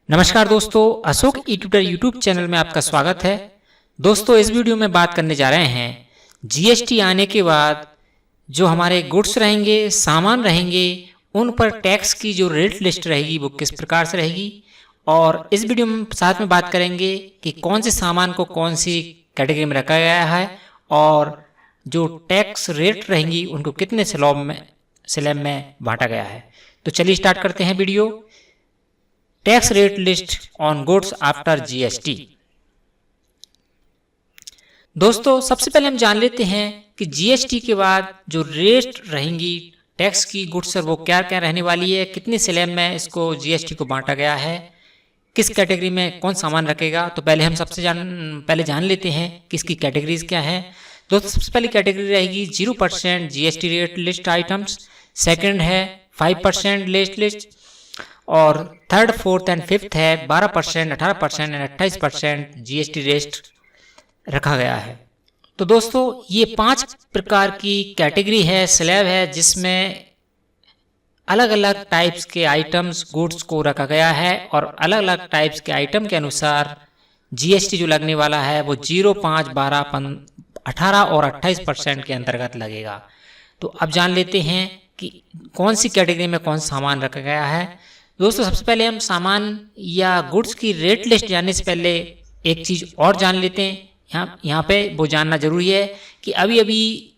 नमस्कार दोस्तों, अशोक ई tutor YouTube channel में आपका स्वागत है। दोस्तों, इस वीडियो में बात करने जा रहे हैं जीएसटी आने के बाद जो हमारे गुड्स रहेंगे, सामान रहेंगे, उन पर टैक्स की जो रेट लिस्ट रहेगी वो किस प्रकार से रहेगी। और इस वीडियो में साथ में बात करेंगे कि कौन से सामान को कौन सी कैटेगरी में रखा गया है और जो टैक्स रेट रहेंगी उनको कितने स्लैब में बांटा गया है। तो चलिए स्टार्ट करते हैं video. Tax rate list on goods after GST. दोस्तों, सबसे पहले हम जान लेते हैं कि जीएसटी के बाद जो रेट रहेंगी टैक्स की गुड्स पर वो क्या क्या रहने वाली है, कितने स्लैब में इसको जीएसटी को बांटा गया है, किस कैटेगरी में कौन सामान रखेगा। तो पहले हम पहले जान लेते हैं कि इसकी कैटेगरीज क्या है। दोस्तों, सबसे पहली कैटेगरी रहेगी 0% GST rate list items. Second है 5% लिस्ट और थर्ड, फोर्थ एंड फिफ्थ है 12%, 18% एंड 28% जीएसटी रेट रखा गया है। तो दोस्तों, ये 5 प्रकार की कैटेगरी है, स्लैब है, जिसमें अलग अलग टाइप्स के आइटम्स गुड्स को रखा गया है और अलग अलग टाइप्स के आइटम के अनुसार जीएसटी जो लगने वाला है वो 0, 5, 12, 18 और 28% के अंतर्गत लगेगा। तो अब जान लेते हैं कि कौन सी कैटेगरी में कौन सा सामान रखा गया है। दोस्तों, सबसे पहले हम सामान या गुड्स की रेट लिस्ट जानने से पहले एक चीज़ और जान लेते हैं। यहाँ पे वो जानना जरूरी है कि अभी अभी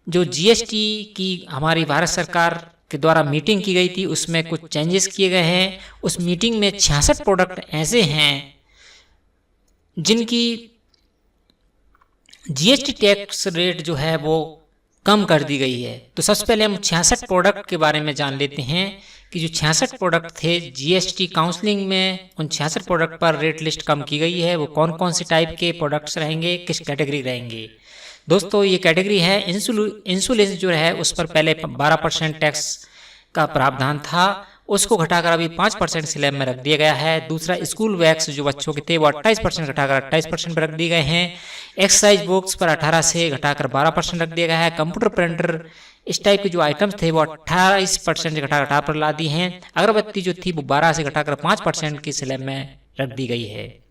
जो जीएसटी की हमारी भारत सरकार के द्वारा मीटिंग की गई थी उसमें कुछ चेंजेस किए गए हैं। उस मीटिंग में 66 प्रोडक्ट ऐसे हैं जिनकी जीएसटी टैक्स रेट जो है वो कम कर दी गई है। तो सबसे पहले हम 66 प्रोडक्ट के बारे में जान लेते हैं कि जो 66 प्रोडक्ट थे जीएसटी काउंसलिंग में, उन 66 प्रोडक्ट पर रेट लिस्ट कम की गई है। वो कौन कौन से टाइप के प्रोडक्ट्स रहेंगे, किस कैटेगरी रहेंगे। दोस्तों, ये कैटेगरी है इंसुलिन जो है उस पर पहले 12% टैक्स का प्रावधान था, उसको घटाकर अभी 5% स्लैब में रख दिया गया है। दूसरा, स्कूल बैग्स जो बच्चों के थे वो 28% घटाकर 28% पर रख दिए गए हैं। एक्सरसाइज बुक्स पर 18 से घटाकर 12% रख दिया गया है। कंप्यूटर प्रिंटर इस टाइप के जो आइटम्स थे वो 28% से घटाकर 18 पर ला दी हैं। अगरबत्ती जो थी वो 12 से घटाकर 5% की स्लैब में रख दी गई है।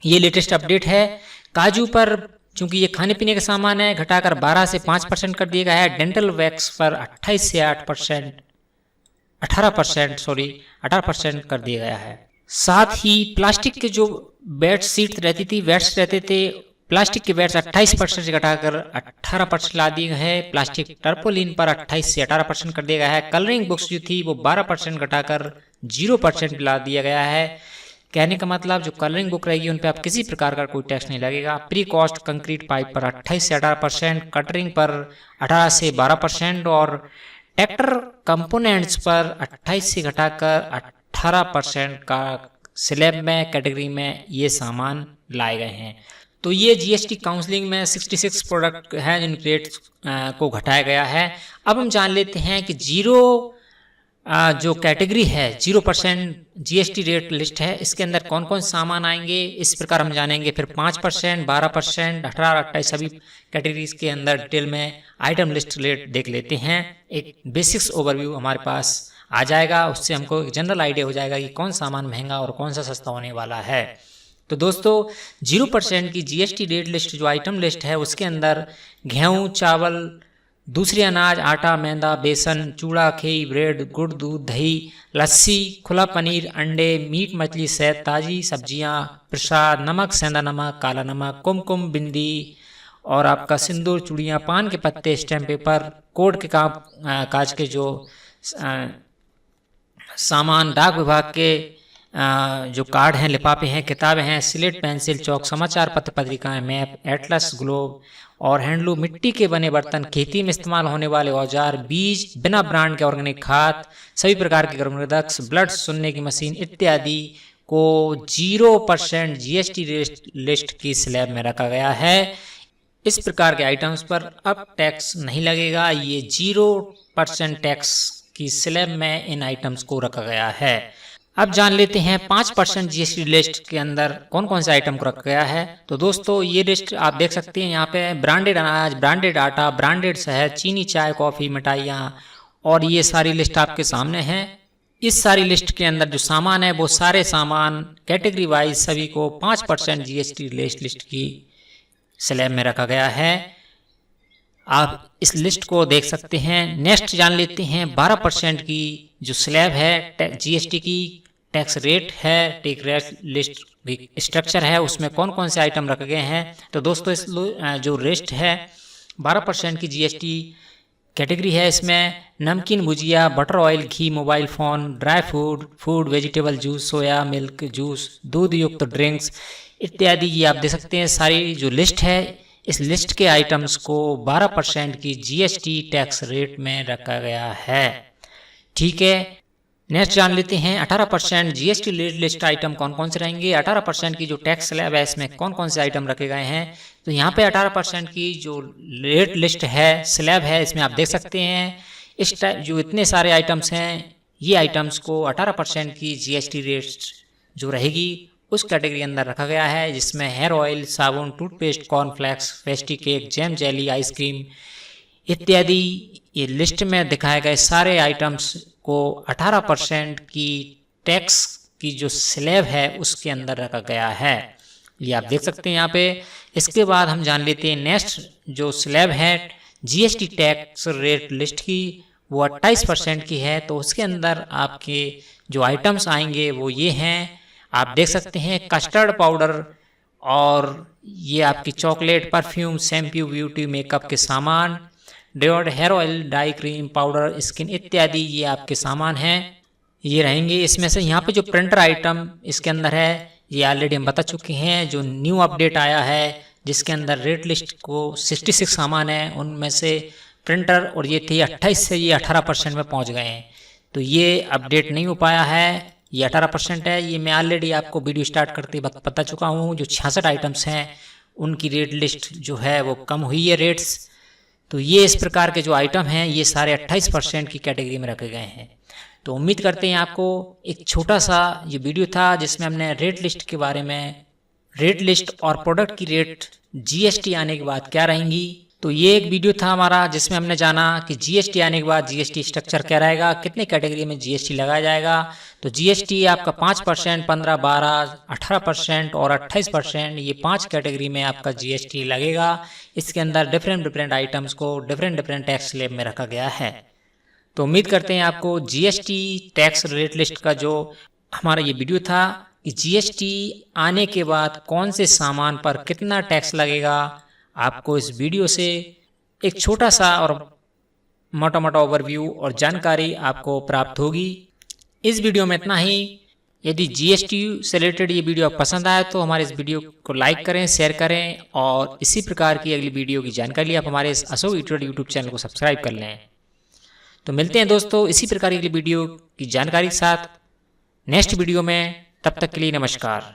ये लेटेस्ट अपडेट है। काजू पर, चूंकि ये खाने पीने का सामान है, घटाकर 12 से 5% कर दिया गया है। डेंटल वैक्स पर 28 से 18% कर दिया गया है। साथ ही प्लास्टिक के जो बेड शीट रहती थी, वेट्स रहते थे, प्लास्टिक के वेट्स 28% से घटाकर 18% ला दिए गए हैं। प्लास्टिक टर्पोलिन पर 28 से 18% कर दिया गया है। कलरिंग बुक्स जो थी वो 12% घटाकर 0% ला दिया गया है। कहने का मतलब जो कलरिंग बुक रहेगी उन पे आप किसी प्रकार का कोई टैक्स नहीं लगेगा। प्री कॉस्ट कंक्रीट पाइप पर 28 से 18%, कटरिंग पर 18 से 12% और ट्रैक्टर कंपोनेंट्स पर 28 से घटाकर 18% का स्लैब में कैटेगरी में ये सामान लाए गए हैं। तो ये जीएसटी काउंसलिंग में 66 प्रोडक्ट हैं जिन रेट को घटाया गया है। अब हम जान लेते हैं कि जो कैटेगरी है 0% जीएसटी रेट लिस्ट है, इसके अंदर कौन कौन सामान आएंगे इस प्रकार हम जानेंगे। फिर 5%, 12%, 18, 28 सभी कैटेगरीज के अंदर डिटेल में आइटम लिस्ट रेट देख लेते हैं। एक बेसिक्स ओवरव्यू हमारे पास आ जाएगा, उससे हमको एक जनरल आइडिया हो जाएगा कि कौन सामान महंगा और कौन सा सस्ता होने वाला है। तो दोस्तों, 0% की जीएसटी रेट लिस्ट जो आइटम लिस्ट है उसके अंदर गेहूँ, चावल, दूसरे अनाज, आटा, मैदा, बेसन, चूड़ा, खेई, ब्रेड, गुड़, दूध, दही, लस्सी, खुला पनीर, अंडे, मीट, मछली, शहद, ताज़ी सब्जियां, प्रसाद, नमक, सेंधा नमक, काला नमक, कुमकुम, बिंदी और आपका सिंदूर, चूड़ियाँ, पान के पत्ते, स्टैम्प पेपर, कोड के काज के जो सामान, डाक विभाग के जो कार्ड हैं, लिफाफे हैं, किताबें हैं, स्लेट, पेंसिल, चौक, समाचार पत्र, पत्रिकाएं, मैप, एटलस, ग्लोब और हैंडलूम, मिट्टी के बने बर्तन, खेती में इस्तेमाल होने वाले औजार, बीज, बिना ब्रांड के ऑर्गेनिक खाद, सभी प्रकार के गर्भनिरोधक, ब्लड सुनने की मशीन इत्यादि को 0% जीएसटी लिस्ट की स्लैब में रखा गया है। इस प्रकार के आइटम्स पर अब टैक्स नहीं लगेगा। ये 0% टैक्स की स्लैब में इन आइटम्स को रखा गया है। अब जान लेते हैं 5% जीएसटी लिस्ट के अंदर कौन कौन से आइटम को रखा गया है। तो दोस्तों, ये लिस्ट आप देख सकते हैं यहाँ पे ब्रांडेड अनाज, ब्रांडेड आटा, ब्रांडेड शहद, चीनी, चाय, कॉफ़ी, मिठाइयाँ और ये सारी लिस्ट आपके सामने है। इस सारी लिस्ट के अंदर जो सामान है वो सारे सामान कैटेगरी वाइज सभी को 5% जीएसटी लिस्ट की स्लैब में रखा गया है। आप इस लिस्ट को देख सकते हैं। नेक्स्ट जान लेते हैं 12% की जो स्लैब है जीएसटी की, टैक्स रेट है, टैक्स रेट लिस्ट स्ट्रक्चर है, उसमें कौन कौन से आइटम रखे गए हैं। तो दोस्तों इस जो लिस्ट है 12% की जीएसटी कैटेगरी है। इसमें नमकीन, भुजिया, बटर ऑयल, घी, mobile phone, dry food, vegetable juice, soya milk juice, दूध युक्त ड्रिंक्स इत्यादि ये आप देख सकते हैं। सारी जो लिस्ट है इस लिस्ट के आइटम्स को 12% की जीएसटी टैक्स रेट में रखा गया है। ठीक है, नेक्स्ट जान लेते हैं 18% जीएसटी लिस्ट आइटम कौन कौन से रहेंगे। 18% की जो टैक्स स्लैब है इसमें कौन कौन से आइटम रखे गए हैं। तो यहाँ पे 18% की जो रेट लिस्ट है स्लैब है इसमें आप देख सकते हैं। इस टाइप जो इतने सारे आइटम्स हैं ये आइटम्स को 18% की जीएसटी रेट जो रहेगी उस कैटेगरी के अंदर रखा गया है, जिसमें हेयर ऑयल, साबुन, toothpaste, cornflakes, pastry cake, jam, jelly, ice cream इत्यादि ये लिस्ट में दिखाए गए सारे आइटम्स को 18% की टैक्स की जो स्लैब है उसके अंदर रखा गया है। ये आप देख सकते हैं यहाँ पे। इसके बाद हम जान लेते हैं नेक्स्ट जो स्लैब है जीएसटी टैक्स रेट लिस्ट की, वो 28% की है। तो उसके अंदर आपके जो आइटम्स आएंगे वो ये हैं, आप देख सकते हैं कस्टर्ड पाउडर और ये आपकी chocolate, perfume, shampoo, beauty, makeup के सामान, deo, hair oil, dye, cream, powder, skin इत्यादि ये आपके सामान हैं, ये रहेंगे। इसमें से यहाँ पे जो प्रिंटर आइटम इसके अंदर है ये ऑलरेडी हम बता चुके हैं। जो न्यू अपडेट आया है जिसके अंदर रेट लिस्ट को 66 सामान है, उनमें से प्रिंटर और ये थे 28 से ये 18% में पहुँच गए हैं। तो ये अपडेट नहीं हो पाया है, ये 18% है। ये मैं ऑलरेडी आपको वीडियो स्टार्ट करते वक्त बता चुका हूँ। जो 66 आइटम्स हैं उनकी रेट लिस्ट जो है वो कम हुई है रेट्स। तो ये इस प्रकार के जो आइटम हैं ये सारे 28% की कैटेगरी में रखे गए हैं। तो उम्मीद करते हैं आपको एक छोटा सा ये वीडियो था जिसमें हमने रेट लिस्ट के बारे में, रेट लिस्ट और प्रोडक्ट की रेट जीएसटी आने के बाद क्या रहेंगी। तो ये एक वीडियो था हमारा जिसमें हमने जाना कि जीएसटी आने के बाद जीएसटी स्ट्रक्चर क्या रहेगा, कितने कैटेगरी में जीएसटी लगाया जाएगा। तो जीएसटी आपका 5%, 15, 12, 18% और 28% ये 5 कैटेगरी में आपका जीएसटी लगेगा। इसके अंदर डिफरेंट आइटम्स को डिफरेंट टैक्स स्लैब में रखा गया है। तो उम्मीद करते हैं आपको जीएसटी टैक्स रेट लिस्ट का जो हमारा ये वीडियो था कि जीएसटी आने के बाद कौन से सामान पर कितना टैक्स लगेगा, आपको इस वीडियो से एक छोटा सा और मोटा ओवरव्यू और जानकारी आपको प्राप्त होगी। इस वीडियो में इतना ही। यदि जीएसटी से रिलेटेड ये वीडियो आपको पसंद आए तो हमारे इस वीडियो को लाइक करें, शेयर करें और इसी प्रकार की अगली वीडियो की जानकारी लिए आप हमारे इस अशोक यूट्यूब चैनल को सब्सक्राइब कर लें। तो मिलते हैं दोस्तों इसी प्रकार की अगली वीडियो की जानकारी के साथ नेक्स्ट वीडियो में। तब तक के लिए नमस्कार।